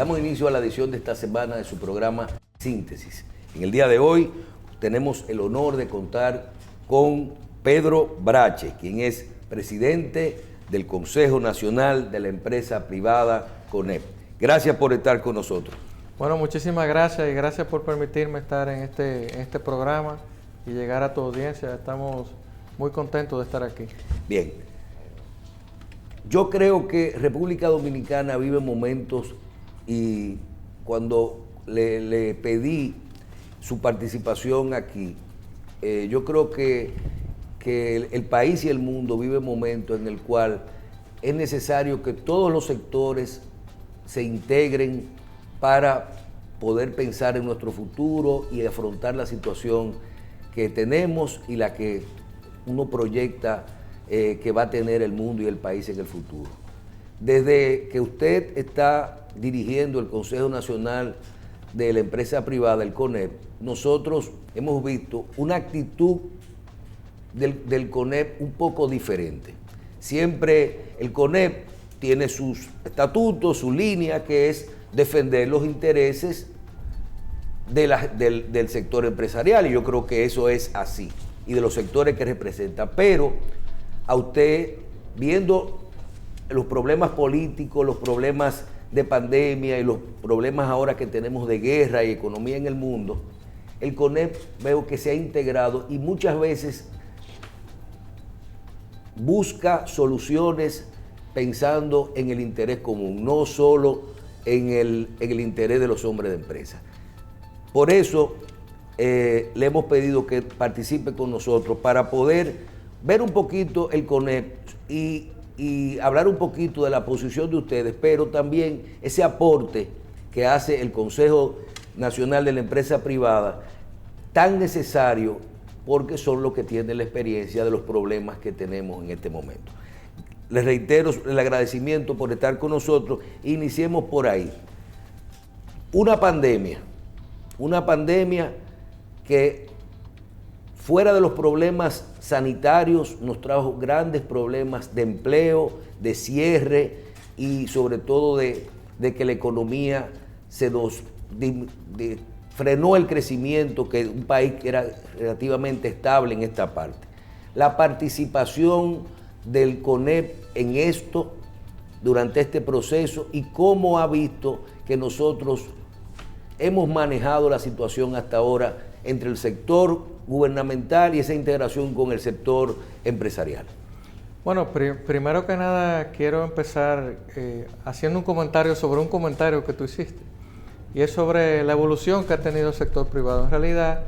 Damos inicio a la edición de esta semana de su programa Síntesis. En el día de hoy tenemos el honor de contar con Pedro Brache, quien es presidente del Consejo Nacional de la Empresa Privada CONEP. Gracias por estar con nosotros. Bueno, muchísimas gracias y gracias por permitirme estar en este programa y llegar a tu audiencia. Estamos muy contentos de estar aquí. Bien, yo creo que República Dominicana vive momentos, y cuando le pedí su participación aquí, yo creo que el país y el mundo vive momentos en el cual es necesario que todos los sectores se integren para poder pensar en nuestro futuro y afrontar la situación que tenemos y la que uno proyecta que va a tener el mundo y el país en el futuro. Desde que usted está dirigiendo el Consejo Nacional de la Empresa Privada, el CONEP, nosotros hemos visto una actitud del CONEP un poco diferente. Siempre el CONEP tiene sus estatutos, su línea, que es defender los intereses del sector empresarial, y yo creo que eso es así, y de los sectores que representa. Pero a usted, viendo los problemas políticos, los problemas de pandemia y los problemas ahora que tenemos de guerra y economía en el mundo, el CONEP veo que se ha integrado y muchas veces busca soluciones pensando en el interés común, no solo en el interés de los hombres de empresa. Por eso le hemos pedido que participe con nosotros para poder ver un poquito el CONEP y hablar un poquito de la posición de ustedes, pero también ese aporte que hace el Consejo Nacional de la Empresa Privada, tan necesario porque son los que tienen la experiencia de los problemas que tenemos en este momento. Les reitero el agradecimiento por estar con nosotros. Iniciemos por ahí. Una pandemia que fuera de los problemas sanitarios nos trajo grandes problemas de empleo, de cierre y sobre todo de que la economía frenó el crecimiento, que un país que era relativamente estable en esta parte. La participación del CONEP en esto durante este proceso y cómo ha visto que nosotros hemos manejado la situación hasta ahora entre el sector gubernamental y esa integración con el sector empresarial. Bueno, primero que nada quiero empezar haciendo un comentario sobre un comentario que tú hiciste, y es sobre la evolución que ha tenido el sector privado. En realidad,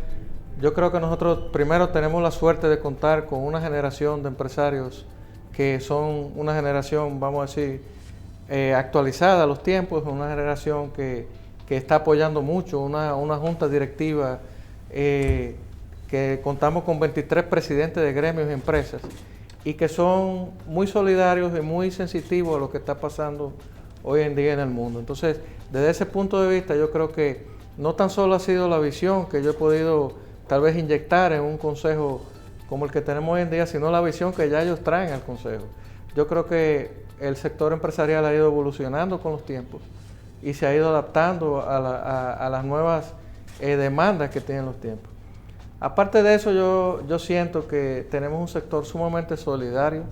yo creo que nosotros primero tenemos la suerte de contar con una generación de empresarios que son una generación, vamos a decir, actualizada a los tiempos, una generación que está apoyando mucho, una junta directiva que contamos con 23 presidentes de gremios y empresas y que son muy solidarios y muy sensitivos a lo que está pasando hoy en día en el mundo. Entonces, desde ese punto de vista, yo creo que no tan solo ha sido la visión que yo he podido tal vez inyectar en un consejo como el que tenemos hoy en día, sino la visión que ya ellos traen al consejo. Yo creo que el sector empresarial ha ido evolucionando con los tiempos y se ha ido adaptando a las nuevas demandas que tienen los tiempos. Aparte de eso, yo siento que tenemos un sector sumamente solidario,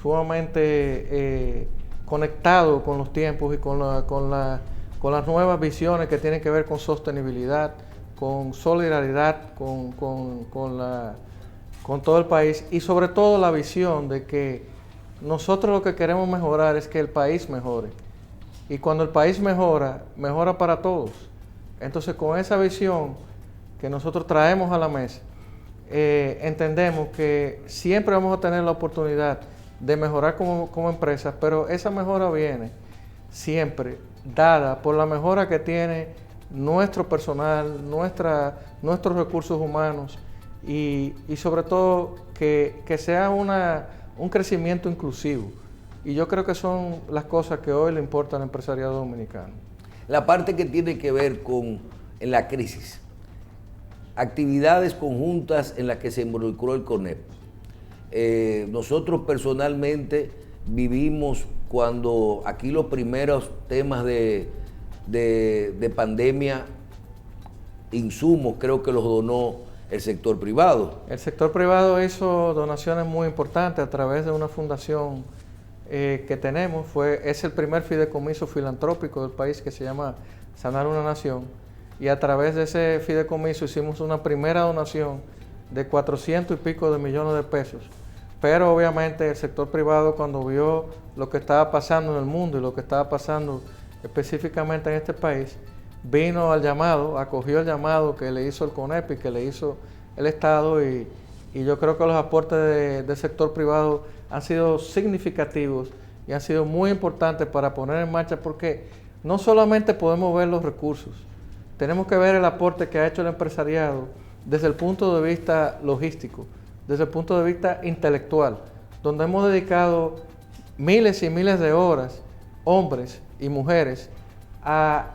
sumamente conectado con los tiempos y con las nuevas visiones que tienen que ver con sostenibilidad, con solidaridad, con todo el país, y sobre todo la visión de que nosotros lo que queremos mejorar es que el país mejore. Y cuando el país mejora, mejora para todos. Entonces, con esa visión que nosotros traemos a la mesa, entendemos que siempre vamos a tener la oportunidad de mejorar como empresa, pero esa mejora viene siempre dada por la mejora que tiene nuestro personal, nuestros recursos humanos y sobre todo que sea un crecimiento inclusivo. Y yo creo que son las cosas que hoy le importan al empresariado dominicano. La parte que tiene que ver en la crisis, actividades conjuntas en las que se involucró el CONEP. Nosotros personalmente vivimos cuando aquí los primeros temas de de pandemia, insumos, creo que los donó el sector privado. El sector privado hizo donaciones muy importantes a través de una fundación que tenemos. Es el primer fideicomiso filantrópico del país, que se llama Sanar una Nación. Y a través de ese fideicomiso hicimos una primera donación de 400 y pico de millones de pesos. Pero obviamente el sector privado, cuando vio lo que estaba pasando en el mundo y lo que estaba pasando específicamente en este país, vino al llamado, acogió el llamado que le hizo el CONEPI, que le hizo el Estado, y yo creo que los aportes del sector privado han sido significativos y han sido muy importantes para poner en marcha, porque no solamente podemos ver los recursos, tenemos que ver el aporte que ha hecho el empresariado desde el punto de vista logístico, desde el punto de vista intelectual, donde hemos dedicado miles y miles de horas, hombres y mujeres, a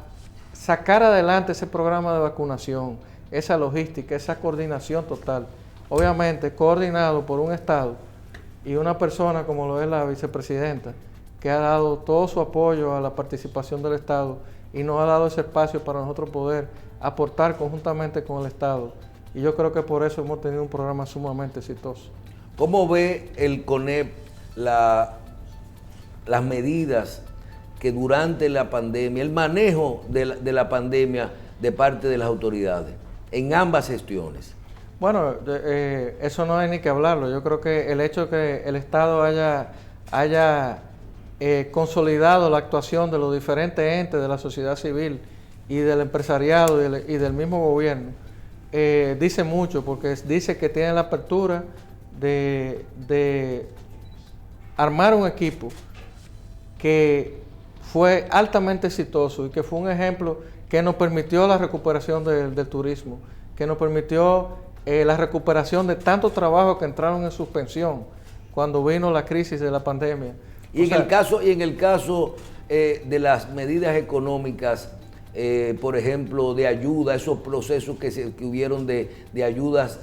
sacar adelante ese programa de vacunación, esa logística, esa coordinación total, obviamente coordinado por un Estado y una persona como lo es la vicepresidenta, que ha dado todo su apoyo a la participación del Estado y nos ha dado ese espacio para nosotros poder aportar conjuntamente con el Estado. Y yo creo que por eso hemos tenido un programa sumamente exitoso. ¿Cómo ve el CONEP las medidas que durante la pandemia, el manejo de la pandemia de parte de las autoridades en ambas gestiones? Bueno, eso no hay ni que hablarlo. Yo creo que el hecho de que el Estado haya consolidado la actuación de los diferentes entes de la sociedad civil y del empresariado y del mismo gobierno, dice mucho, porque dice que tiene la apertura de armar un equipo que fue altamente exitoso y que fue un ejemplo que nos permitió la recuperación del turismo, que nos permitió la recuperación de tantos trabajos que entraron en suspensión cuando vino la crisis de la pandemia. Y en el caso de las medidas económicas, por ejemplo, de ayuda, esos procesos que hubieron de ayudas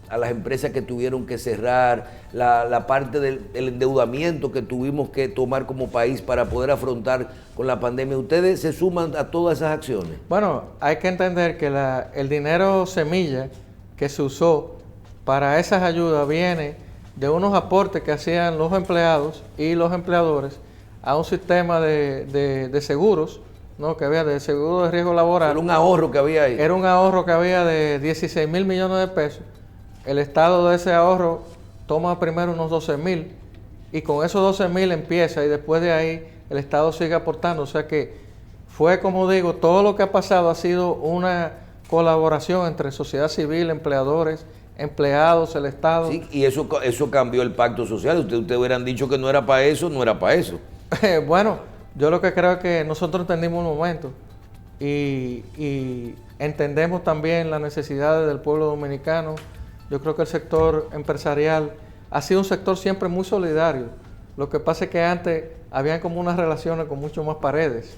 a las empresas que tuvieron que cerrar, la parte del endeudamiento que tuvimos que tomar como país para poder afrontar con la pandemia, ¿ustedes se suman a todas esas acciones? Bueno, hay que entender que el dinero semilla que se usó para esas ayudas viene de unos aportes que hacían los empleados y los empleadores a un sistema de seguros, ¿no? Que había de seguro de riesgo laboral. Era un ahorro que había ahí. Era un ahorro que había de 16,000 millones de pesos. El Estado de ese ahorro toma primero unos 12,000 y con esos 12,000 empieza, y después de ahí el Estado sigue aportando. O sea que fue, como digo, todo lo que ha pasado ha sido una colaboración entre sociedad civil, empleadores, empleados, el Estado. Sí, y eso cambió el pacto social. Ustedes hubieran dicho que no era para eso, no era para eso. Bueno, yo lo que creo es que nosotros entendimos un momento y entendemos también las necesidades del pueblo dominicano. Yo creo que el sector empresarial ha sido un sector siempre muy solidario. Lo que pasa es que antes habían como unas relaciones con mucho más paredes.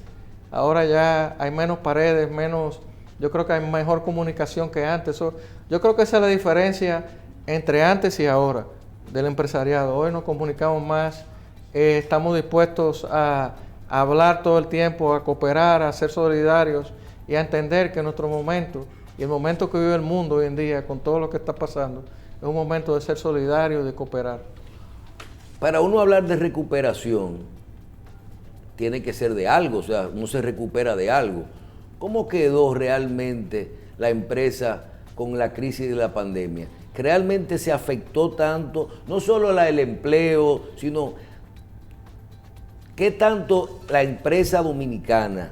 Ahora ya hay menos paredes, yo creo que hay mejor comunicación que antes. Yo creo que esa es la diferencia entre antes y ahora del empresariado. Hoy nos comunicamos más, estamos dispuestos a hablar todo el tiempo, a cooperar, a ser solidarios y a entender que nuestro momento y el momento que vive el mundo hoy en día con todo lo que está pasando es un momento de ser solidario y de cooperar. Para uno hablar de recuperación, tiene que ser de algo, o sea, uno se recupera de algo. ¿Cómo quedó realmente la empresa con la crisis de la pandemia? ¿Que realmente se afectó tanto, no solo el empleo, sino qué tanto la empresa dominicana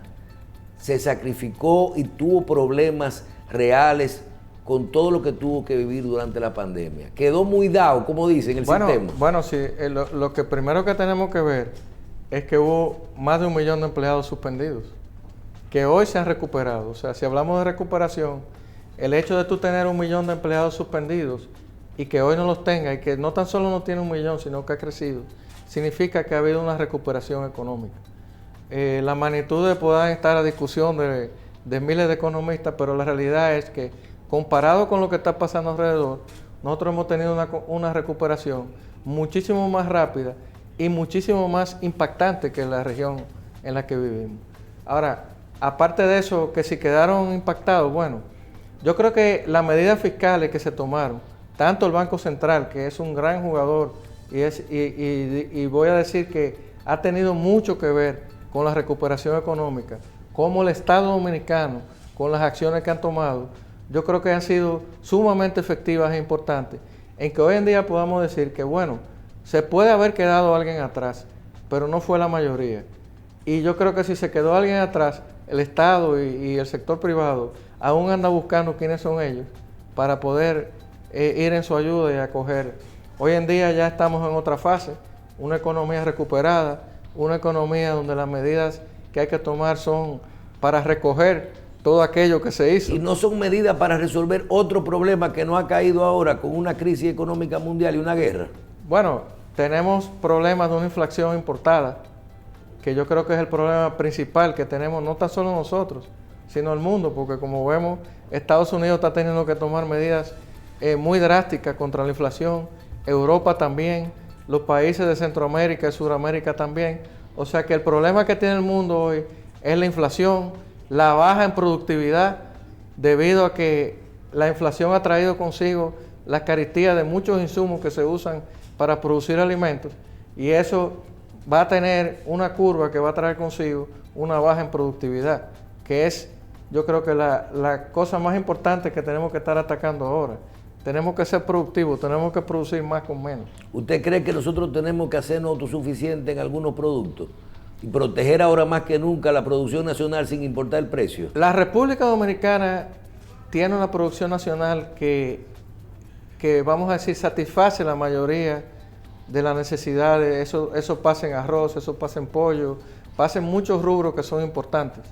se sacrificó y tuvo problemas reales con todo lo que tuvo que vivir durante la pandemia? Quedó muy dado, como dicen, el sistema. Bueno, sí, lo que primero que tenemos que ver es que hubo más de 1 millón de empleados suspendidos, que hoy se han recuperado. O sea, si hablamos de recuperación, el hecho de tú tener 1 millón de empleados suspendidos y que hoy no los tenga, y que no tan solo no tiene 1 millón, sino que ha crecido, significa que ha habido una recuperación económica. La magnitud de poder estar a discusión de miles de economistas, pero la realidad es que comparado con lo que está pasando alrededor, nosotros hemos tenido una recuperación muchísimo más rápida y muchísimo más impactante que la región en la que vivimos. Ahora, aparte de eso, que si quedaron impactados, bueno, yo creo que las medidas fiscales que se tomaron, tanto el Banco Central, que es un gran jugador, y voy a decir que ha tenido mucho que ver con la recuperación económica, como el Estado Dominicano, con las acciones que han tomado, yo creo que han sido sumamente efectivas e importantes, en que hoy en día podamos decir que, bueno, se puede haber quedado alguien atrás, pero no fue la mayoría. Y yo creo que si se quedó alguien atrás, el Estado y el sector privado aún anda buscando quiénes son ellos para poder ir en su ayuda y acoger. Hoy en día ya estamos en otra fase, una economía recuperada, una economía donde las medidas que hay que tomar son para recoger todo aquello que se hizo. Y no son medidas para resolver otro problema que nos ha caído ahora con una crisis económica mundial y una guerra. Bueno, tenemos problemas de una inflación importada, que yo creo que es el problema principal que tenemos, no tan solo nosotros, sino el mundo, porque como vemos, Estados Unidos está teniendo que tomar medidas muy drásticas contra la inflación, Europa también, los países de Centroamérica y Sudamérica también. O sea que el problema que tiene el mundo hoy es la inflación, la baja en productividad, debido a que la inflación ha traído consigo la carestía de muchos insumos que se usan para producir alimentos, y eso va a tener una curva que va a traer consigo una baja en productividad, que es, yo creo que la cosa más importante que tenemos que estar atacando ahora. Tenemos que ser productivos, tenemos que producir más con menos. ¿Usted cree que nosotros tenemos que hacernos autosuficientes en algunos productos y proteger ahora más que nunca la producción nacional sin importar el precio? La República Dominicana tiene una producción nacional que vamos a decir, satisface la mayoría de las necesidades. Eso pasa en arroz, eso pasa en pollo, pasa en muchos rubros que son importantes.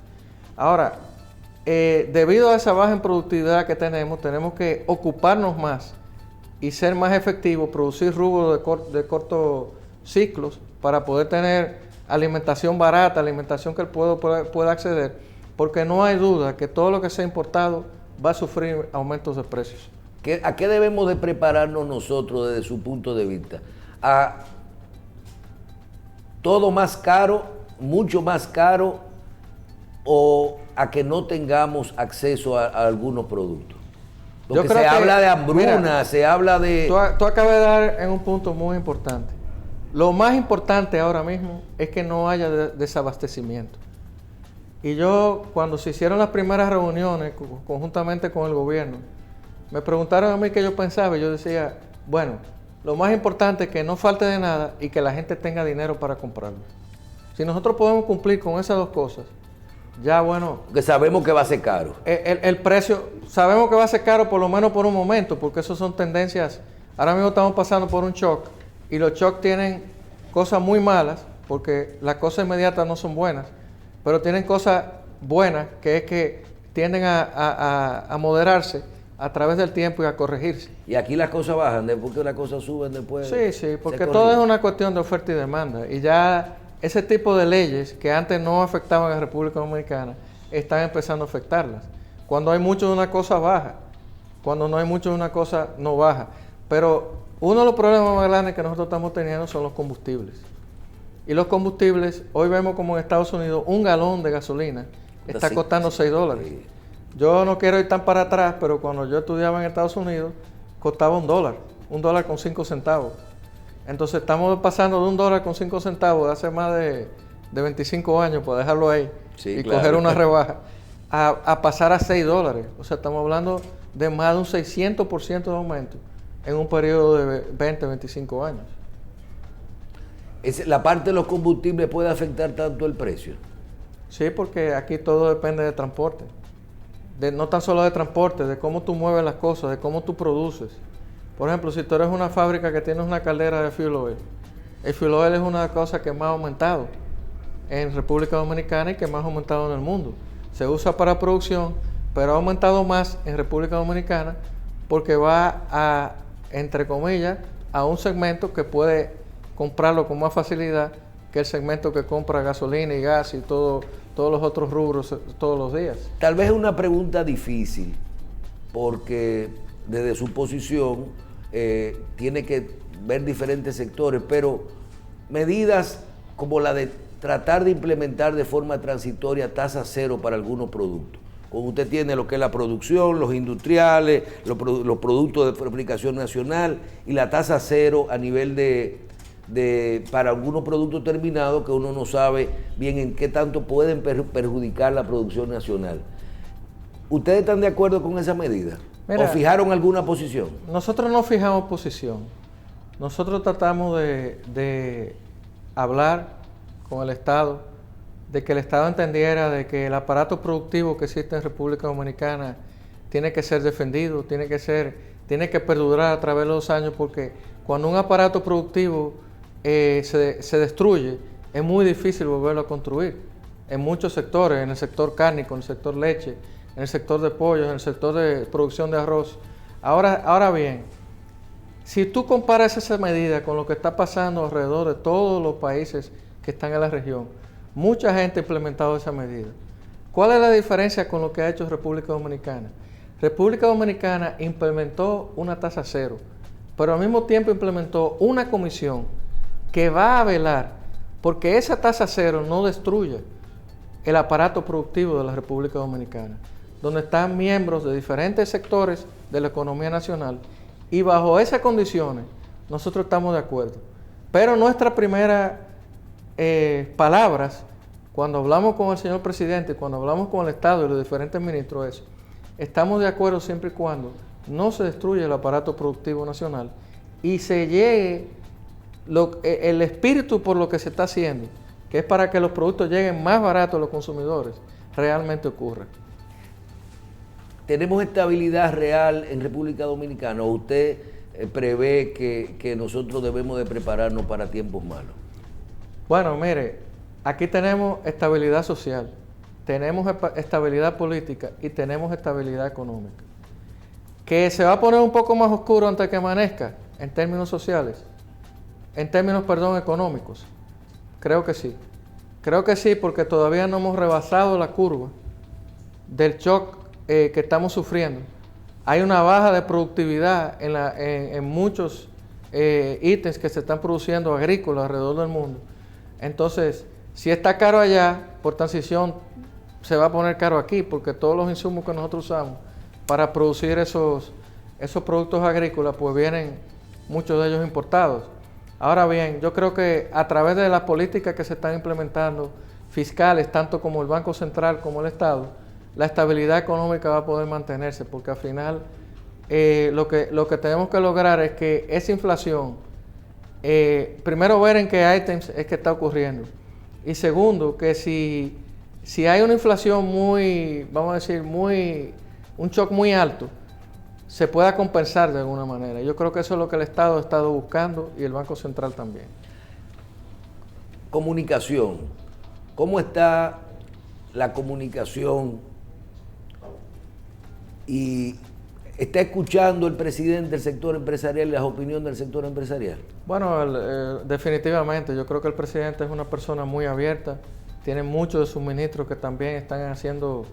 Ahora, debido a esa baja en productividad que tenemos que ocuparnos más y ser más efectivos, producir rubros de cortos ciclos para poder tener alimentación barata, alimentación que el pueblo pueda acceder, porque no hay duda que todo lo que sea importado va a sufrir aumentos de precios. ¿A qué debemos de prepararnos nosotros desde su punto de vista? ¿A todo más caro, mucho más caro, o a que no tengamos acceso a algunos productos? Porque se habla de hambruna, mira, se habla de... Tú acabas de dar en un punto muy importante. Lo más importante ahora mismo es que no haya desabastecimiento. Y yo, cuando se hicieron las primeras reuniones conjuntamente con el gobierno, me preguntaron a mí qué yo pensaba, y yo decía, bueno, lo más importante es que no falte de nada y que la gente tenga dinero para comprarlo. Si nosotros podemos cumplir con esas dos cosas, ya bueno... Porque sabemos que va a ser caro. El precio, sabemos que va a ser caro por lo menos por un momento, porque eso son tendencias. Ahora mismo estamos pasando por un shock, y los shocks tienen cosas muy malas, porque las cosas inmediatas no son buenas, pero tienen cosas buenas, que es que tienden a moderarse a través del tiempo y a corregirse. Y aquí las cosas bajan, después que las cosas suben, después... Sí, porque todo es una cuestión de oferta y demanda, y ya ese tipo de leyes que antes no afectaban a la República Dominicana están empezando a afectarlas. Cuando hay mucho de una cosa baja, cuando no hay mucho de una cosa no baja. Pero uno de los problemas más grandes que nosotros estamos teniendo son los combustibles. Y los combustibles, hoy vemos como en Estados Unidos un galón de gasolina está costando $6. Sí. Yo no quiero ir tan para atrás, pero cuando yo estudiaba en Estados Unidos costaba $1 con 5 centavos. Entonces estamos pasando de $1 con 5 centavos de hace más de 25 años, para dejarlo ahí, sí, y claro, coger una rebaja, a pasar a $6. O sea, estamos hablando de más de un 600% de aumento en un periodo de 20, 25 años. ¿La parte de los combustibles puede afectar tanto el precio? Sí, porque aquí todo depende de transporte. No tan solo de transporte, de cómo tú mueves las cosas, de cómo tú produces. Por ejemplo, si tú eres una fábrica que tienes una caldera de fuel oil, el fuel oil es una cosa que más ha aumentado en República Dominicana y que más ha aumentado en el mundo. Se usa para producción, pero ha aumentado más en República Dominicana porque va a, entre comillas, a un segmento que puede comprarlo con más facilidad que el segmento que compra gasolina y gas y todos los otros rubros todos los días. Tal vez es una pregunta difícil, porque desde su posición tiene que ver diferentes sectores, pero medidas como la de tratar de implementar de forma transitoria tasa cero para algunos productos. Como usted tiene lo que es la producción, los industriales, los productos de fabricación nacional y la tasa cero a nivel para algunos productos terminados que uno no sabe bien en qué tanto pueden perjudicar la producción nacional. ¿Ustedes están de acuerdo con esa medida? Mira, ¿O fijaron alguna posición? Nosotros no fijamos posición. Nosotros tratamos de hablar con el Estado, de que el Estado entendiera de que el aparato productivo que existe en República Dominicana tiene que ser defendido, tiene que perdurar a través de los años, porque cuando un aparato productivo se destruye, es muy difícil volverlo a construir. En muchos sectores, en el sector cárnico, en el sector leche, en el sector de pollo, en el sector de producción de arroz. Ahora bien, si tú comparas esa medida con lo que está pasando alrededor de todos los países que están en la región, mucha gente ha implementado esa medida. ¿Cuál es la diferencia con lo que ha hecho República Dominicana? República Dominicana implementó una tasa cero, pero al mismo tiempo implementó una comisión que va a velar porque esa tasa cero no destruya el aparato productivo de la República Dominicana, donde están miembros de diferentes sectores de la economía nacional, y bajo esas condiciones nosotros estamos de acuerdo. Pero nuestra primera palabras, cuando hablamos con el señor presidente, cuando hablamos con el Estado y los diferentes ministros, es: estamos de acuerdo siempre y cuando no se destruya el aparato productivo nacional y se llegue el espíritu por lo que se está haciendo, que es para que los productos lleguen más baratos a los consumidores, realmente ocurra. ¿Tenemos estabilidad real en República Dominicana o usted prevé que nosotros debemos de prepararnos para tiempos malos? Bueno, mire, aquí tenemos estabilidad social, tenemos estabilidad política y tenemos estabilidad económica. ¿Que se va a poner un poco más oscuro antes que amanezca en términos sociales? En términos, económicos. Creo que sí. Creo que sí, porque todavía no hemos rebasado la curva del shock que estamos sufriendo. Hay una baja de productividad en muchos ítems que se están produciendo agrícolas alrededor del mundo. Entonces, si está caro allá, por transición se va a poner caro aquí, porque todos los insumos que nosotros usamos para producir esos productos agrícolas, pues vienen muchos de ellos importados. Ahora bien, yo creo que a través de las políticas que se están implementando, fiscales, tanto como el Banco Central como el Estado, la estabilidad económica va a poder mantenerse, porque al final lo que tenemos que lograr es que esa inflación, primero ver en qué ítems es que está ocurriendo, y segundo, que si hay una inflación un shock muy alto, se pueda compensar de alguna manera. Yo creo que eso es lo que el Estado ha estado buscando y el Banco Central también. Comunicación. ¿Cómo está la comunicación? Y ¿está escuchando el presidente del sector empresarial y las opiniones del sector empresarial? Bueno, definitivamente. Yo creo que el presidente es una persona muy abierta. Tiene muchos de sus ministros que también están siendo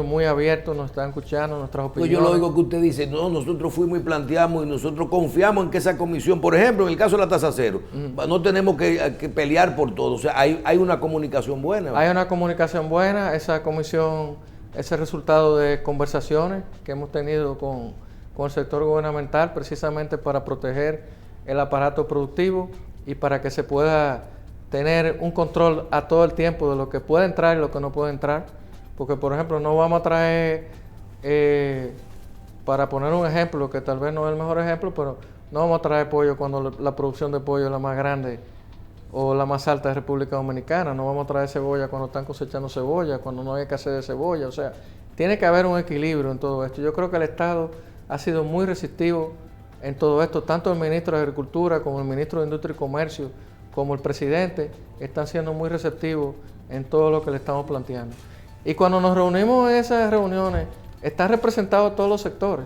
muy abiertos, nos están escuchando nuestras opiniones. Pues yo lo oigo que usted dice: no, nosotros fuimos y planteamos y nosotros confiamos en que esa comisión, por ejemplo, en el caso de la tasa cero, no tenemos que pelear por todo. O sea, hay una comunicación buena. Hay una comunicación buena. Esa comisión es el resultado de conversaciones que hemos tenido con el sector gubernamental, precisamente para proteger el aparato productivo y para que se pueda tener un control a todo el tiempo de lo que puede entrar y lo que no puede entrar. Porque, por ejemplo, no vamos a traer, para poner un ejemplo, que tal vez no es el mejor ejemplo, pero no vamos a traer pollo cuando la producción de pollo es la más grande o la más alta de República Dominicana. No vamos a traer cebolla cuando están cosechando cebolla, cuando no hay escasez de cebolla. O sea, tiene que haber un equilibrio en todo esto. Yo creo que el Estado ha sido muy receptivo en todo esto. Tanto el ministro de Agricultura como el ministro de Industria y Comercio, como el presidente, están siendo muy receptivos en todo lo que le estamos planteando. Y cuando nos reunimos en esas reuniones, están representados todos los sectores.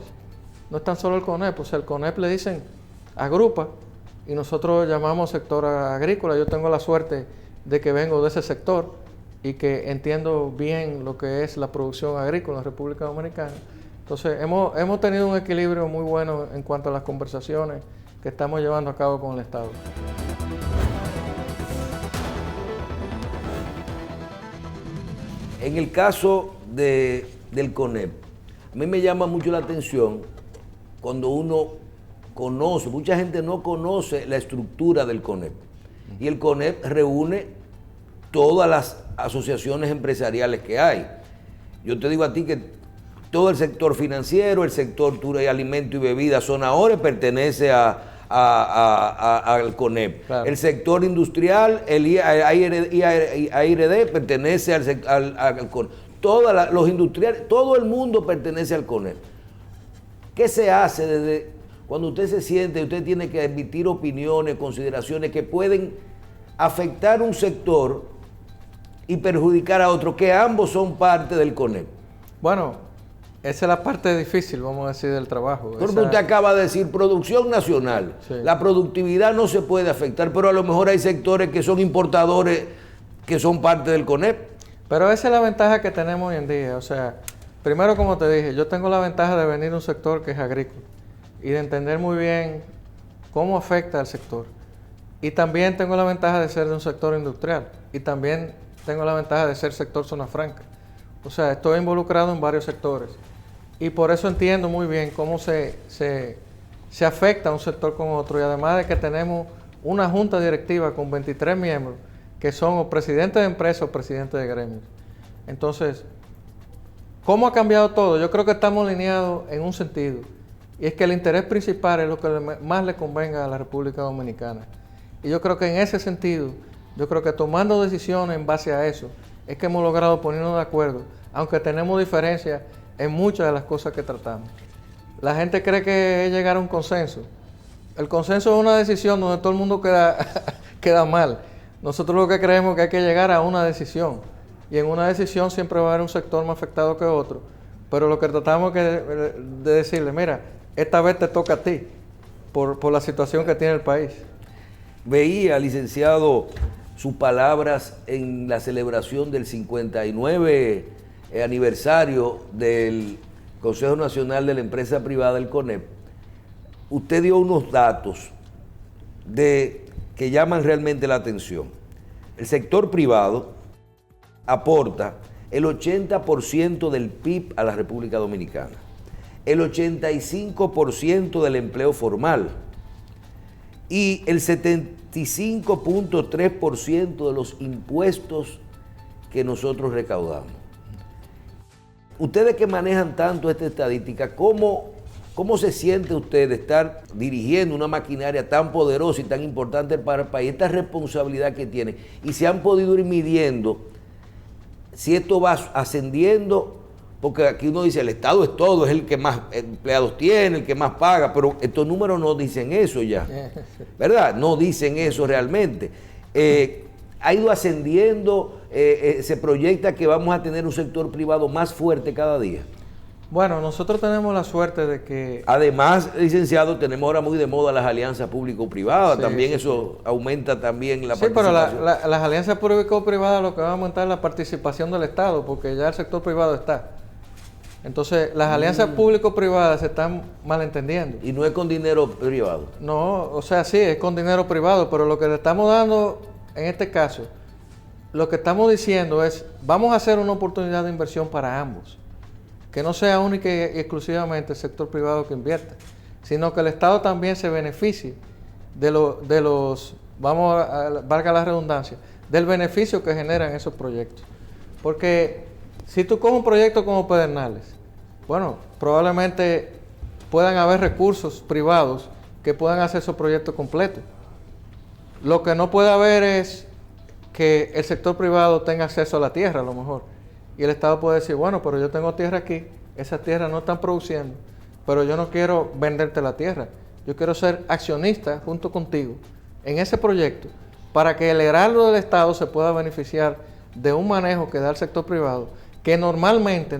No es tan solo el CONEP. O sea, el CONEP le dicen agrupa y nosotros llamamos sector agrícola. Yo tengo la suerte de que vengo de ese sector y que entiendo bien lo que es la producción agrícola en República Dominicana. Entonces, hemos tenido un equilibrio muy bueno en cuanto a las conversaciones que estamos llevando a cabo con el Estado. En el caso del CONEP, a mí me llama mucho la atención cuando uno conoce, mucha gente no conoce la estructura del CONEP. Y el CONEP reúne todas las asociaciones empresariales que hay. Yo te digo a ti que todo el sector financiero, el sector y alimento y bebida, zona ORE, pertenece al CONEP. Claro. El sector industrial, el AIRD, pertenece al CONEP. Los industriales, todo el mundo pertenece al CONEP. ¿Qué se hace desde cuando usted se siente, usted tiene que emitir opiniones, consideraciones que pueden afectar un sector y perjudicar a otro, que ambos son parte del CONEP? Bueno, esa es la parte difícil, vamos a decir, del trabajo. Porque usted acaba de decir producción nacional. Sí. La productividad no se puede afectar, pero a lo mejor hay sectores que son importadores que son parte del CONEP. Pero esa es la ventaja que tenemos hoy en día. O sea, primero, como te dije, yo tengo la ventaja de venir de un sector que es agrícola y de entender muy bien cómo afecta al sector. Y también tengo la ventaja de ser de un sector industrial. Y también tengo la ventaja de ser sector zona franca. O sea, estoy involucrado en varios sectores. Y por eso entiendo muy bien cómo se afecta un sector con otro. Y además de que tenemos una junta directiva con 23 miembros que son o presidentes de empresas o presidentes de gremios. Entonces, ¿cómo ha cambiado todo? Yo creo que estamos alineados en un sentido. Y es que el interés principal es lo que más le convenga a la República Dominicana. Y yo creo que en ese sentido, yo creo que tomando decisiones en base a eso, es que hemos logrado ponernos de acuerdo, aunque tenemos diferencias en muchas de las cosas que tratamos. La gente cree que es llegar a un consenso. El consenso es una decisión donde todo el mundo queda mal. Nosotros lo que creemos es que hay que llegar a una decisión. Y en una decisión siempre va a haber un sector más afectado que otro. Pero lo que tratamos es de decirle, mira, esta vez te toca a ti, por la situación que tiene el país. Veía, licenciado, sus palabras en la celebración del 59 aniversario del Consejo Nacional de la Empresa Privada, el CONEP. Usted dio unos datos que llaman realmente la atención. El sector privado aporta el 80% del PIB a la República Dominicana, el 85% del empleo formal y el 75.3% de los impuestos que nosotros recaudamos. Ustedes que manejan tanto esta estadística, ¿cómo se siente usted de estar dirigiendo una maquinaria tan poderosa y tan importante para el país, esta responsabilidad que tiene? Y se han podido ir midiendo si esto va ascendiendo, porque aquí uno dice el Estado es todo, es el que más empleados tiene, el que más paga, pero estos números no dicen eso ya, ¿verdad? No dicen eso realmente. Ha ido ascendiendo, se proyecta que vamos a tener un sector privado más fuerte cada día. Bueno, nosotros tenemos la suerte de que... Además, licenciado, tenemos ahora muy de moda las alianzas público-privadas, sí, también sí, eso sí. Aumenta también la participación. Sí, pero las alianzas público-privadas lo que va a aumentar es la participación del Estado, porque ya el sector privado está. Entonces, las alianzas público-privadas se están malentendiendo. ¿Y no es con dinero privado? No, o sea, sí, es con dinero privado, pero lo que le estamos dando, en este caso, lo que estamos diciendo es, vamos a hacer una oportunidad de inversión para ambos. Que no sea única y exclusivamente el sector privado que invierta, sino que el Estado también se beneficie de los, valga la redundancia, del beneficio que generan esos proyectos. Porque si tú coges un proyecto como Pedernales, bueno, probablemente puedan haber recursos privados que puedan hacer esos proyectos completos. Lo que no puede haber es que el sector privado tenga acceso a la tierra, a lo mejor. Y el Estado puede decir, bueno, pero yo tengo tierra aquí, esas tierras no están produciendo, pero yo no quiero venderte la tierra. Yo quiero ser accionista junto contigo en ese proyecto para que el heraldo del Estado se pueda beneficiar de un manejo que da el sector privado, que normalmente,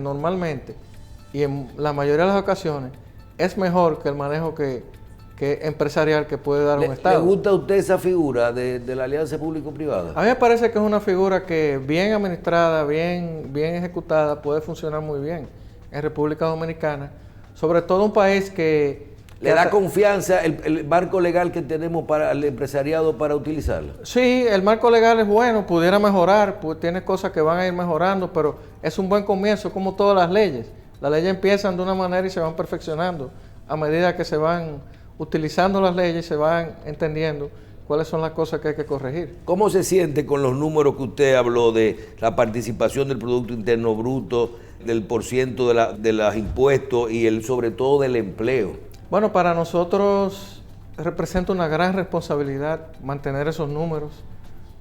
y en la mayoría de las ocasiones, es mejor que el manejo que empresarial que puede dar un Estado. ¿Le gusta a usted esa figura de la alianza público-privada? A mí me parece que es una figura que bien administrada, bien ejecutada, puede funcionar muy bien en República Dominicana, sobre todo un país que ¿Le da confianza el marco legal que tenemos para el empresariado para utilizarlo? Sí, el marco legal es bueno, pudiera mejorar, pues tiene cosas que van a ir mejorando, pero es un buen comienzo, como todas las leyes. Las leyes empiezan de una manera y se van perfeccionando a medida que se van utilizando las leyes, se van entendiendo cuáles son las cosas que hay que corregir. ¿Cómo se siente con los números que usted habló de la participación del Producto Interno Bruto, del porciento de los impuestos y sobre todo del empleo? Bueno, para nosotros representa una gran responsabilidad mantener esos números.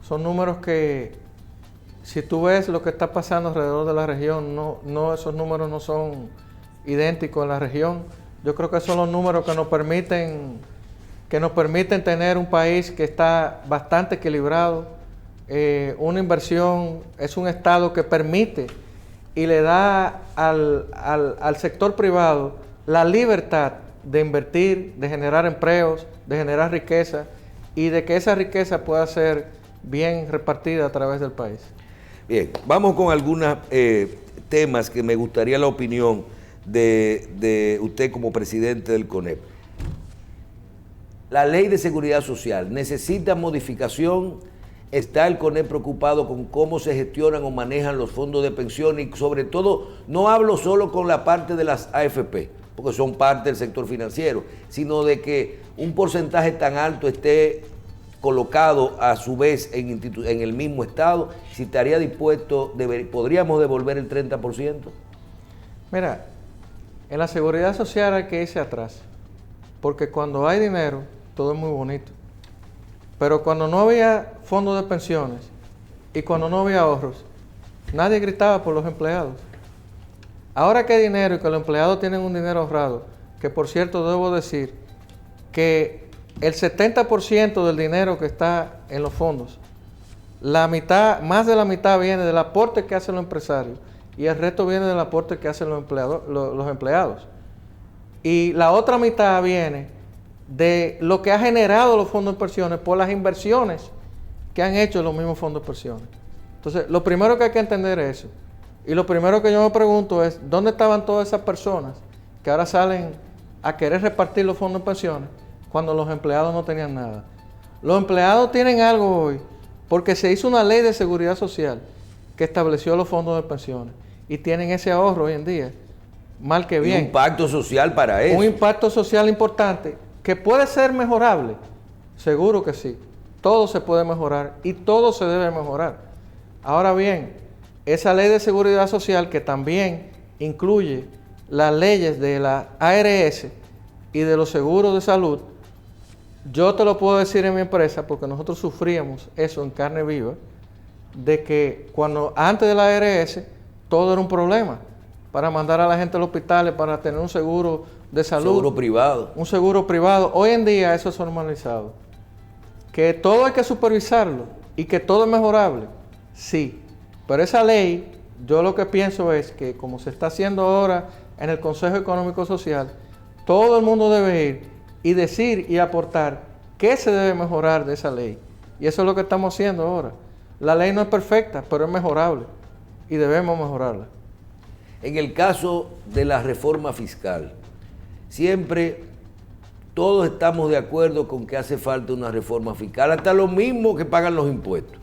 Son números que, si tú ves lo que está pasando alrededor de la región, esos números no son idénticos en la región. Yo creo que son los números que nos permiten tener un país que está bastante equilibrado. Una inversión es un Estado que permite y le da al sector privado la libertad de invertir, de generar empleos, de generar riqueza y de que esa riqueza pueda ser bien repartida a través del país. Bien, vamos con algunos temas que me gustaría la opinión de usted como presidente del CONEP. La Ley de Seguridad Social necesita modificación. ¿Está el CONEP preocupado con cómo se gestionan o manejan los fondos de pensión? Y sobre todo, no hablo solo con la parte de las AFP, porque son parte del sector financiero, sino de que un porcentaje tan alto esté colocado a su vez en el mismo Estado. Si estaría dispuesto, ¿podríamos devolver el 30%? Mira, en la seguridad social hay que irse atrás, porque cuando hay dinero, todo es muy bonito. Pero cuando no había fondos de pensiones y cuando no había ahorros, nadie gritaba por los empleados. Ahora que hay dinero y que los empleados tienen un dinero ahorrado, que por cierto debo decir que el 70% del dinero que está en los fondos, la mitad, más de la mitad viene del aporte que hacen los empresarios y el resto viene del aporte que hacen los empleados. Y la otra mitad viene de lo que ha generado los fondos de pensiones por las inversiones que han hecho los mismos fondos de pensiones. Entonces, lo primero que hay que entender es eso. Y lo primero que yo me pregunto es, ¿dónde estaban todas esas personas que ahora salen a querer repartir los fondos de pensiones cuando los empleados no tenían nada? Los empleados tienen algo hoy porque se hizo una ley de seguridad social que estableció los fondos de pensiones y tienen ese ahorro hoy en día, mal que bien. Un impacto social para eso. Un impacto social importante que puede ser mejorable, seguro que sí. Todo se puede mejorar y todo se debe mejorar. Ahora bien, esa ley de seguridad social que también incluye las leyes de la ARS y de los seguros de salud, yo te lo puedo decir en mi empresa porque nosotros sufríamos eso en carne viva, de que antes de la ARS todo era un problema para mandar a la gente al hospital, para tener un seguro de salud. Seguro privado. Un seguro privado. Hoy en día eso es normalizado. Que todo hay que supervisarlo y que todo es mejorable. Sí. Pero esa ley, yo lo que pienso es que como se está haciendo ahora en el Consejo Económico Social, todo el mundo debe ir y decir y aportar qué se debe mejorar de esa ley. Y eso es lo que estamos haciendo ahora. La ley no es perfecta, pero es mejorable y debemos mejorarla. En el caso de la reforma fiscal, siempre todos estamos de acuerdo con que hace falta una reforma fiscal, hasta los mismos que pagan los impuestos.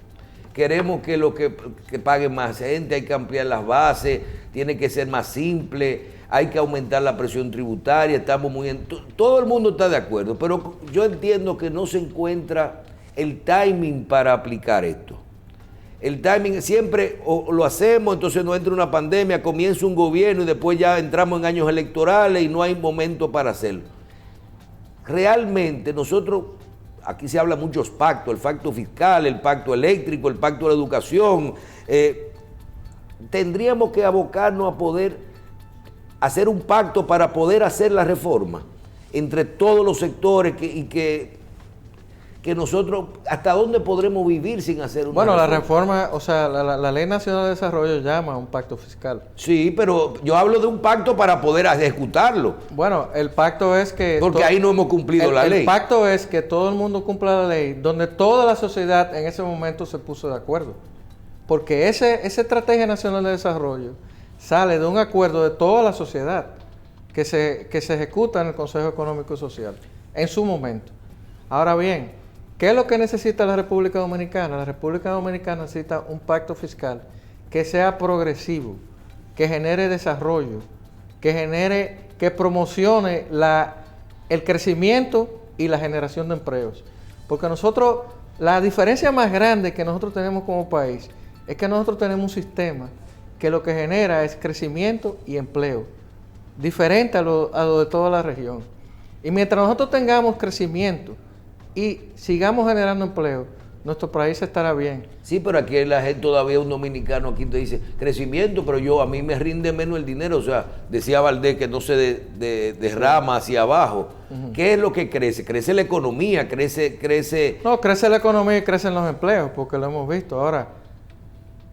Queremos que pague más gente, hay que ampliar las bases, tiene que ser más simple, hay que aumentar la presión tributaria, todo el mundo está de acuerdo, pero yo entiendo que no se encuentra el timing para aplicar esto. El timing siempre o lo hacemos, entonces nos entra una pandemia, comienza un gobierno y después ya entramos en años electorales y no hay momento para hacerlo. Realmente nosotros, aquí se habla muchos pactos, el pacto fiscal, el pacto eléctrico, el pacto de la educación, tendríamos que abocarnos a poder hacer un pacto para poder hacer la reforma entre todos los sectores y que nosotros, ¿hasta dónde podremos vivir sin hacer una reforma? Bueno, la reforma, o sea, la Ley Nacional de Desarrollo llama a un pacto fiscal. Sí, pero yo hablo de un pacto para poder ejecutarlo. Bueno, el pacto es que... Porque ahí no hemos cumplido la ley. El pacto es que todo el mundo cumpla la ley, donde toda la sociedad en ese momento se puso de acuerdo. Porque esa Estrategia Nacional de Desarrollo sale de un acuerdo de toda la sociedad, que se ejecuta en el Consejo Económico y Social, en su momento. Ahora bien, ¿qué es lo que necesita la República Dominicana? La República Dominicana necesita un pacto fiscal que sea progresivo, que genere desarrollo, que promocione el crecimiento y la generación de empleos. Porque nosotros, la diferencia más grande que nosotros tenemos como país es que nosotros tenemos un sistema que lo que genera es crecimiento y empleo, diferente a lo de toda la región. Y mientras nosotros tengamos crecimiento y sigamos generando empleo, nuestro país estará bien. Sí, pero aquí la gente todavía, un dominicano aquí te dice crecimiento, pero a mí me rinde menos el dinero. O sea, decía Valdés que no se derrama hacia abajo. ¿Qué es lo que crece? ¿Crece la economía? ¿Crece? No, crece la economía y crecen los empleos, porque lo hemos visto. Ahora,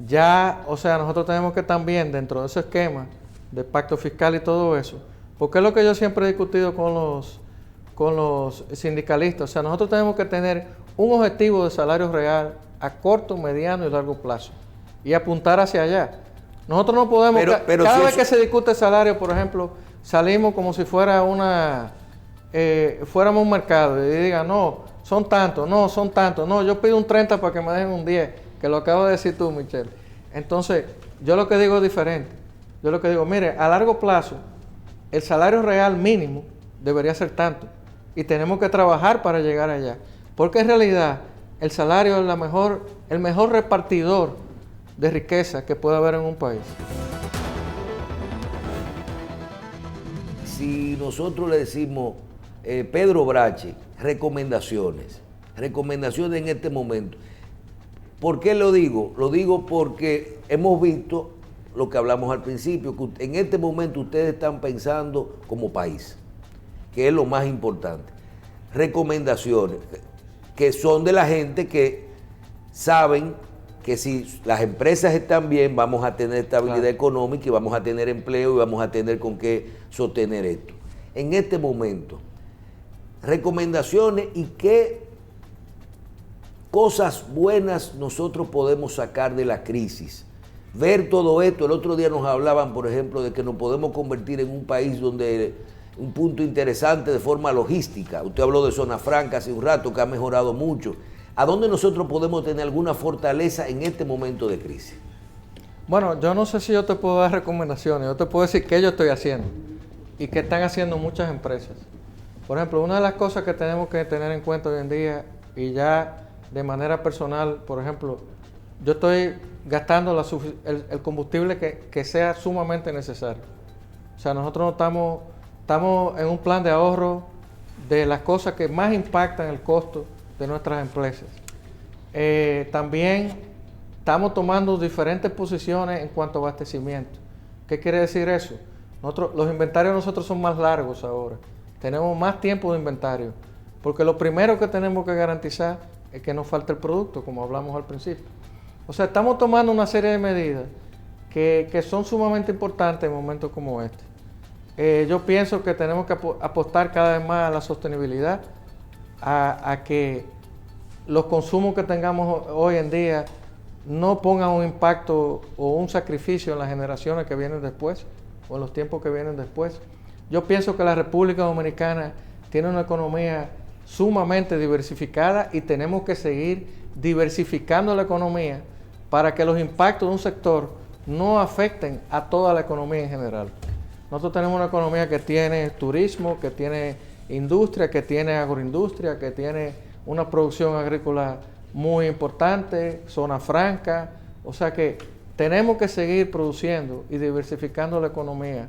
ya, o sea, nosotros tenemos que también, dentro de ese esquema de pacto fiscal y todo eso, porque es lo que yo siempre he discutido con los sindicalistas. O sea, nosotros tenemos que tener un objetivo de salario real a corto, mediano y largo plazo y apuntar hacia allá. Nosotros no podemos, cada vez que se discute el salario, por ejemplo, salimos como si fuera fuéramos un mercado y digan, no, son tantos, no, yo pido un 30 para que me dejen un 10, que lo acabas de decir tú, Michelle. Entonces, yo lo que digo es diferente. Yo lo que digo, mire, a largo plazo, el salario real mínimo debería ser tanto y tenemos que trabajar para llegar allá. Porque en realidad el salario es el mejor repartidor de riqueza que puede haber en un país. Si nosotros le decimos, Pedro Brache, recomendaciones en este momento. ¿Por qué lo digo? Lo digo porque hemos visto lo que hablamos al principio, que en este momento ustedes están pensando como país, que es lo más importante. Recomendaciones que son de la gente que saben que si las empresas están bien, vamos a tener estabilidad económica y vamos a tener empleo y vamos a tener con qué sostener esto. En este momento, recomendaciones y qué cosas buenas nosotros podemos sacar de la crisis. Ver todo esto, el otro día nos hablaban, por ejemplo, de que nos podemos convertir en un país donde un punto interesante de forma logística. Usted habló de Zona Franca hace un rato, que ha mejorado mucho. ¿A dónde nosotros podemos tener alguna fortaleza en este momento de crisis? Bueno, yo no sé si yo te puedo dar recomendaciones. Yo te puedo decir qué yo estoy haciendo y qué están haciendo muchas empresas. Por ejemplo, una de las cosas que tenemos que tener en cuenta hoy en día, y ya de manera personal, por ejemplo, yo estoy gastando el combustible que sea sumamente necesario. O sea, nosotros no estamos en un plan de ahorro de las cosas que más impactan el costo de nuestras empresas. También estamos tomando diferentes posiciones en cuanto a abastecimiento. ¿Qué quiere decir eso? Los inventarios de nosotros son más largos ahora. Tenemos más tiempo de inventario. Porque lo primero que tenemos que garantizar es que no falte el producto, como hablamos al principio. O sea, estamos tomando una serie de medidas que son sumamente importantes en momentos como este. Yo pienso que tenemos que apostar cada vez más a la sostenibilidad, a que los consumos que tengamos hoy en día no pongan un impacto o un sacrificio en las generaciones que vienen después o en los tiempos que vienen después. Yo pienso que la República Dominicana tiene una economía sumamente diversificada y tenemos que seguir diversificando la economía para que los impactos de un sector no afecten a toda la economía en general. Nosotros tenemos una economía que tiene turismo, que tiene industria, que tiene agroindustria, que tiene una producción agrícola muy importante, zona franca. O sea que tenemos que seguir produciendo y diversificando la economía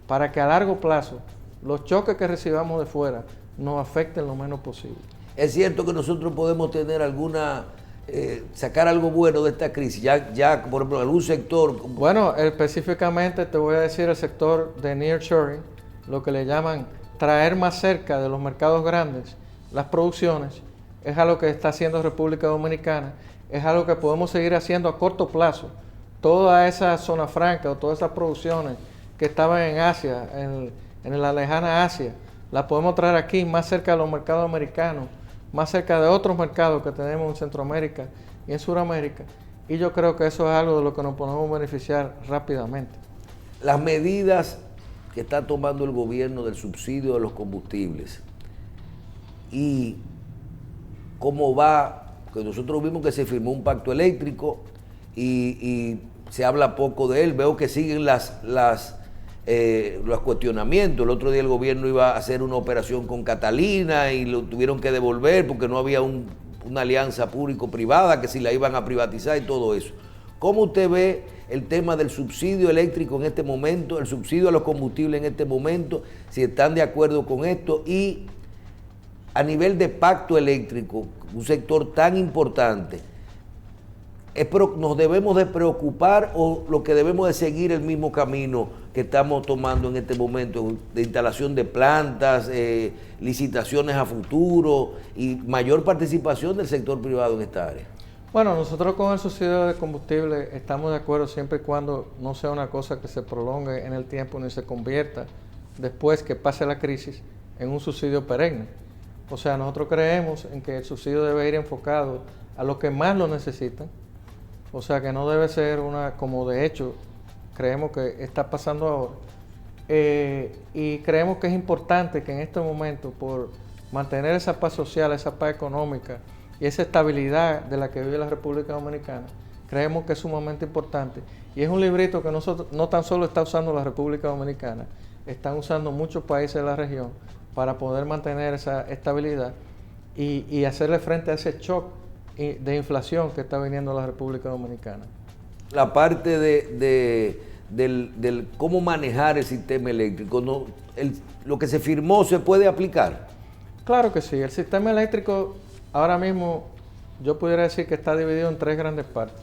para que a largo plazo los choques que recibamos de fuera nos afecten lo menos posible. Es cierto que nosotros podemos tener sacar algo bueno de esta crisis, ya por ejemplo, algún sector. Bueno, específicamente te voy a decir el sector de nearshoring, lo que le llaman traer más cerca de los mercados grandes las producciones, es algo que está haciendo República Dominicana, es algo que podemos seguir haciendo a corto plazo. Toda esa zona franca o todas esas producciones que estaban en Asia, en la lejana Asia, las podemos traer aquí más cerca de los mercados americanos, más cerca de otros mercados que tenemos en Centroamérica y en Sudamérica, y yo creo que eso es algo de lo que nos podemos beneficiar rápidamente. Las medidas que está tomando el gobierno del subsidio de los combustibles y cómo va, que nosotros vimos que se firmó un pacto eléctrico y se habla poco de él, veo que siguen los cuestionamientos. El otro día el gobierno iba a hacer una operación con Catalina y lo tuvieron que devolver porque no había una alianza público-privada, que si la iban a privatizar y todo eso. ¿Cómo usted ve el tema del subsidio eléctrico en este momento, el subsidio a los combustibles en este momento, si están de acuerdo con esto? Y a nivel de pacto eléctrico, un sector tan importante, ¿nos debemos de preocupar o lo que debemos de seguir el mismo camino que estamos tomando en este momento de instalación de plantas, licitaciones a futuro y mayor participación del sector privado en esta área? Bueno, nosotros con el subsidio de combustible estamos de acuerdo siempre y cuando no sea una cosa que se prolongue en el tiempo ni se convierta, después que pase la crisis, en un subsidio perenne. O sea, nosotros creemos en que el subsidio debe ir enfocado a los que más lo necesitan. O sea, que no debe ser como de hecho creemos que está pasando ahora. Y creemos que es importante que en este momento, por mantener esa paz social, esa paz económica y esa estabilidad de la que vive la República Dominicana, creemos que es sumamente importante. Y es un librito que no tan solo está usando la República Dominicana, están usando muchos países de la región para poder mantener esa estabilidad y hacerle frente a ese shock de inflación que está viniendo a la República Dominicana. La parte del cómo manejar el sistema eléctrico, lo que se firmó se puede aplicar. Claro que sí, el sistema eléctrico ahora mismo yo pudiera decir que está dividido en tres grandes partes.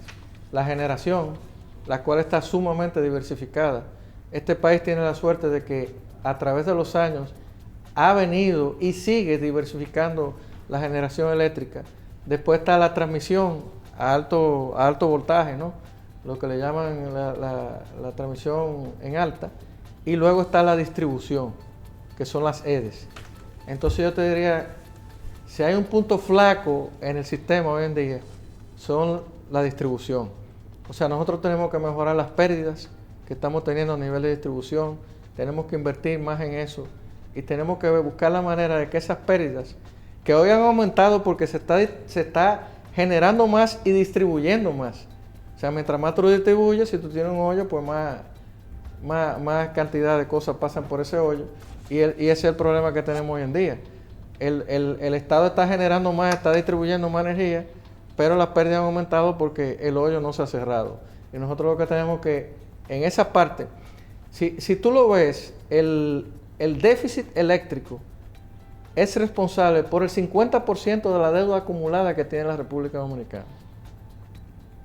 La generación, la cual está sumamente diversificada. Este país tiene la suerte de que a través de los años ha venido y sigue diversificando la generación eléctrica. Después está la transmisión a alto voltaje, ¿no? Lo que le llaman la transmisión en alta. Y luego está la distribución, que son las EDES. Entonces yo te diría, si hay un punto flaco en el sistema hoy en día, son la distribución. O sea, nosotros tenemos que mejorar las pérdidas que estamos teniendo a nivel de distribución, tenemos que invertir más en eso y tenemos que buscar la manera de que esas pérdidas, que hoy han aumentado porque se está generando más y distribuyendo más. O sea, mientras más tú distribuyes, si tú tienes un hoyo, pues más cantidad de cosas pasan por ese hoyo y ese es el problema que tenemos hoy en día. El Estado está generando más, está distribuyendo más energía, pero las pérdidas han aumentado porque el hoyo no se ha cerrado. Y nosotros lo que tenemos que, en esa parte, si tú lo ves, el déficit eléctrico es responsable por el 50% de la deuda acumulada que tiene la República Dominicana.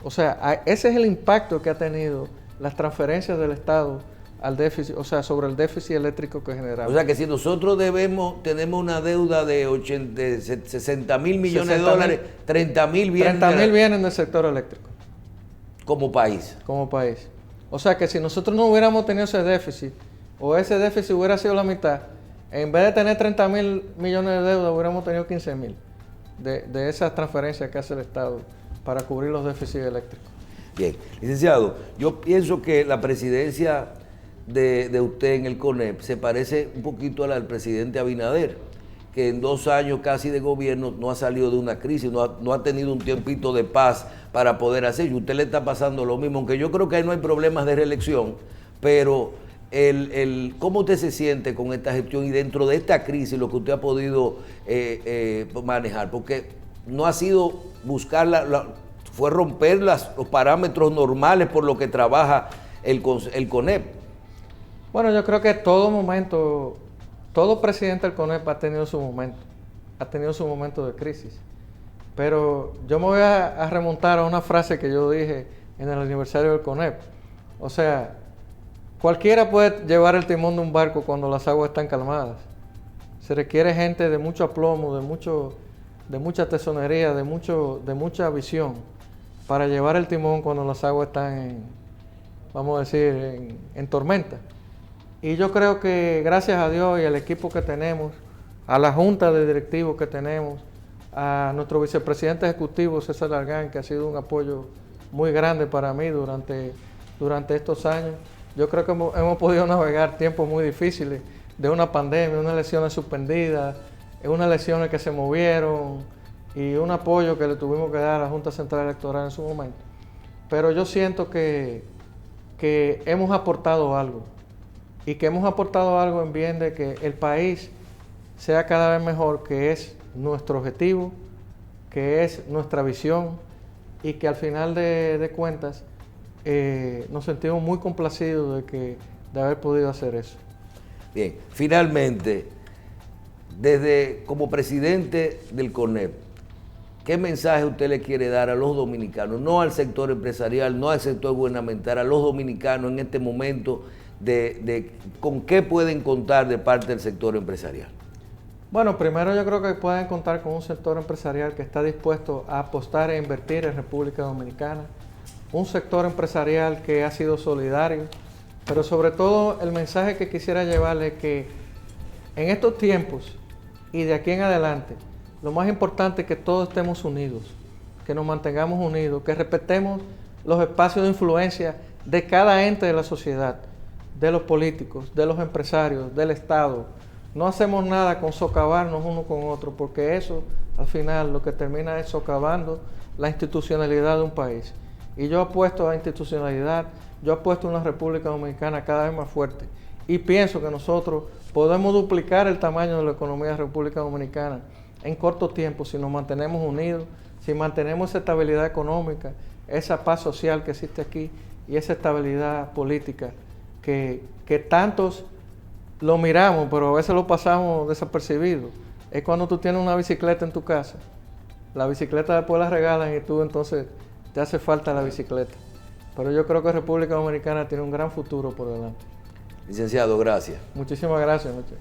O sea, ese es el impacto que ha tenido las transferencias del Estado al déficit, o sea, sobre el déficit eléctrico que generamos. O sea, que si nosotros tenemos una deuda de 60 mil millones de dólares, 30 mil vienen del sector eléctrico. Como país. Como país. O sea, que si nosotros no hubiéramos tenido ese déficit, o ese déficit hubiera sido la mitad, en vez de tener 30 mil millones de deuda, hubiéramos tenido 15 mil de esas transferencias que hace el Estado para cubrir los déficits eléctricos. Bien, licenciado, yo pienso que la presidencia de usted en el CONEP se parece un poquito a la del presidente Abinader, que en 2 años casi de gobierno no ha salido de una crisis, no ha tenido un tiempito de paz para poder hacer, y usted le está pasando lo mismo, aunque yo creo que ahí no hay problemas de reelección, pero ¿cómo usted se siente con esta gestión y dentro de esta crisis lo que usted ha podido manejar? Porque no ha sido buscar, fue romper los parámetros normales por lo que trabaja el CONEP. Bueno, yo creo que todo presidente del CONEP ha tenido su momento de crisis. Pero yo me voy a remontar a una frase que yo dije en el aniversario del CONEP. O sea, cualquiera puede llevar el timón de un barco cuando las aguas están calmadas. Se requiere gente de mucho aplomo, de mucha tesonería, de mucha visión para llevar el timón cuando las aguas están en tormenta. Y yo creo que gracias a Dios y al equipo que tenemos, a la junta de directivos que tenemos, a nuestro vicepresidente ejecutivo César Largán, que ha sido un apoyo muy grande para mí durante estos años, Yo creo que hemos podido navegar tiempos muy difíciles, de una pandemia, unas elecciones suspendidas, unas elecciones que se movieron y un apoyo que le tuvimos que dar a la Junta Central Electoral en su momento. Pero yo siento que hemos aportado algo, y que hemos aportado algo en bien de que el país sea cada vez mejor, que es nuestro objetivo, que es nuestra visión, y que al final de cuentas nos sentimos muy complacidos de haber podido hacer eso. Bien, finalmente, como presidente del CONEP, ¿qué mensaje usted le quiere dar a los dominicanos, no al sector empresarial, no al sector gubernamental, a los dominicanos en este momento, con qué pueden contar de parte del sector empresarial? Bueno, primero yo creo que pueden contar con un sector empresarial que está dispuesto a apostar e invertir en República Dominicana, un sector empresarial que ha sido solidario, pero sobre todo el mensaje que quisiera llevarle es que en estos tiempos y de aquí en adelante, lo más importante es que todos estemos unidos, que nos mantengamos unidos, que respetemos los espacios de influencia de cada ente de la sociedad, de los políticos, de los empresarios, del Estado. No hacemos nada con socavarnos uno con otro, porque eso al final lo que termina es socavando la institucionalidad de un país. Y yo apuesto a institucionalidad, yo apuesto a una República Dominicana cada vez más fuerte. Y pienso que nosotros podemos duplicar el tamaño de la economía de la República Dominicana en corto tiempo si nos mantenemos unidos, si mantenemos esa estabilidad económica, esa paz social que existe aquí y esa estabilidad política que tantos lo miramos, pero a veces lo pasamos desapercibido. Es cuando tú tienes una bicicleta en tu casa, la bicicleta después la regalan y tú entonces te hace falta la bicicleta. Pero yo creo que República Dominicana tiene un gran futuro por delante. Licenciado, gracias. Muchísimas gracias, Michel.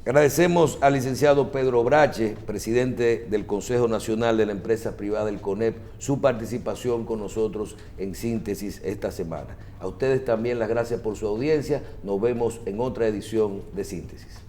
Agradecemos al licenciado Pedro Brache, presidente del Consejo Nacional de la Empresa Privada del CONEP, su participación con nosotros en Síntesis esta semana. A ustedes también las gracias por su audiencia. Nos vemos en otra edición de Síntesis.